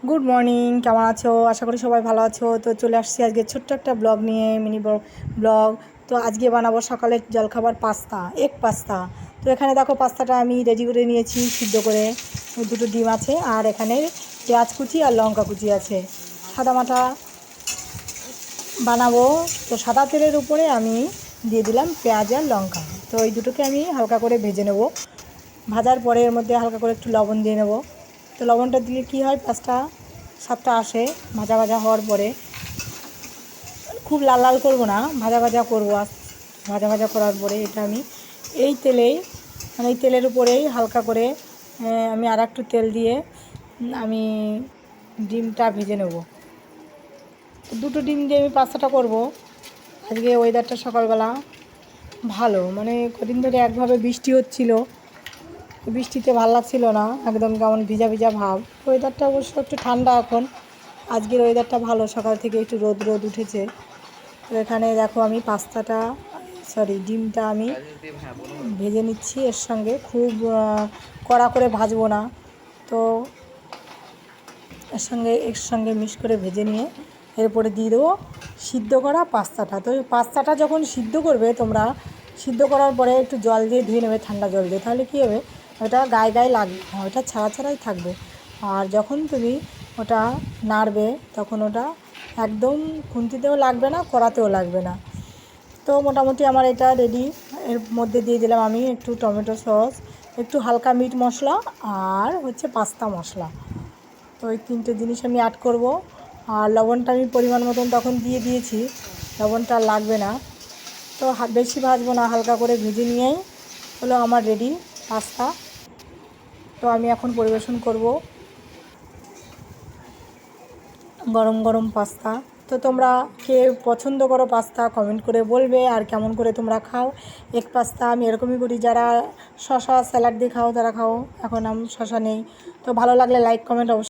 Good morning, কেমন আছো? আশা করি সবাই ভালো আছো। তো চলে আসছি আজকে ছোট্ট একটা ব্লগ নিয়ে, মিনি ব্লগ। তো আজকে বানাবো সকালের জলখাবার পাস্তা, এগ পাস্তা। তো এখানে দেখো পাস্তাটা আমি রেডি করে নিয়েছি সিদ্ধ করে। দুটো ডিম আছে আর এখানে পেঁয়াজ কুচি আর লঙ্কা কুচি আছে। সাদা মাটা বানাবো, তো সাদা তেলের উপরে আমি দিয়ে দিলাম পেঁয়াজ আর লঙ্কা। তো এই দুটোকে আমি হালকা করে ভেজে নেব। ভাজার পরে এর মধ্যে হালকা করে একটু লবণ দিয়ে নেব। তো লবণটা দিলে কী হয়, পাস্তা স্বাদটা আসে। ভাজা ভাজা হওয়ার পরে খুব লাল লাল করবো না, ভাজা ভাজা করবো। ভাজা ভাজা করার পরে এটা আমি এই তেলেই, মানে এই তেলের উপরেই হালকা করে আমি আর একটু তেল দিয়ে আমি ডিমটা ভেজে নেব। দুটো ডিম দিয়ে আমি পাস্তাটা করব। আজকে ওয়েদারটা সকালবেলা ভালো, মানে কদিন ধরে একভাবে বৃষ্টি হচ্ছিল, বৃষ্টিতে ভালো লাগছিল না, একদম কেমন ভিজা ভিজা ভাব। ওয়েদারটা অবশ্য একটু ঠান্ডা এখন, আজকের ওয়েদারটা ভালো, সকাল থেকে একটু রোদ রোদ উঠেছে। তো এখানে দেখো আমি ডিমটা আমি ভেজে নিচ্ছি এর সঙ্গে, খুব কড়া করে ভাজবো না। তো এর সঙ্গে মিক্স করে ভেজে নিয়ে এরপরে দিয়ে দেবো সিদ্ধ করা পাস্তাটা। তো এই পাস্তাটা যখন সিদ্ধ করবে তোমরা, সিদ্ধ করার পরে একটু জল দিয়ে ধুয়ে নেবে, ঠান্ডা জল দিয়ে, তাহলে কী হবে, ওটা গায়ে গায়ে লাগবে না, ওটা ছাড়া ছাড়াই থাকবে। আর যখন তুমি ওটা নাড়বে তখন ওটা একদম খুন্তিতেও লাগবে না, কড়াতেও লাগবে না। তো মোটামুটি আমার এটা রেডি। এর মধ্যে দিয়ে দিলাম আমি একটু টমেটো সস, একটু হালকা মিট মশলা আর হচ্ছে পাস্তা মশলা। তো ওই তিনটে জিনিস আমি অ্যাড করব। আর লবণটা আমি পরিমাণ মতন তখন দিয়ে দিয়েছি, লবণটা লাগবে না। তো বেশি ভাজবো না, হালকা করে ভেজে নিয়েই হলো আমার রেডি পাস্তা। তো আমি এখন পরিবেশন করব গরম গরম পাস্তা। তো তোমরা কে পছন্দ করো পাস্তা কমেন্ট করে বলবে, আর কেমন করে তোমরা খাও এগ পাস্তা। আমি এরকমই করি, যারা শসা স্যালাড দিয়ে খাও তারা খাও, এখন শসা নেই। তো ভালো লাগলে লাইক কমেন্ট অবশ্যই।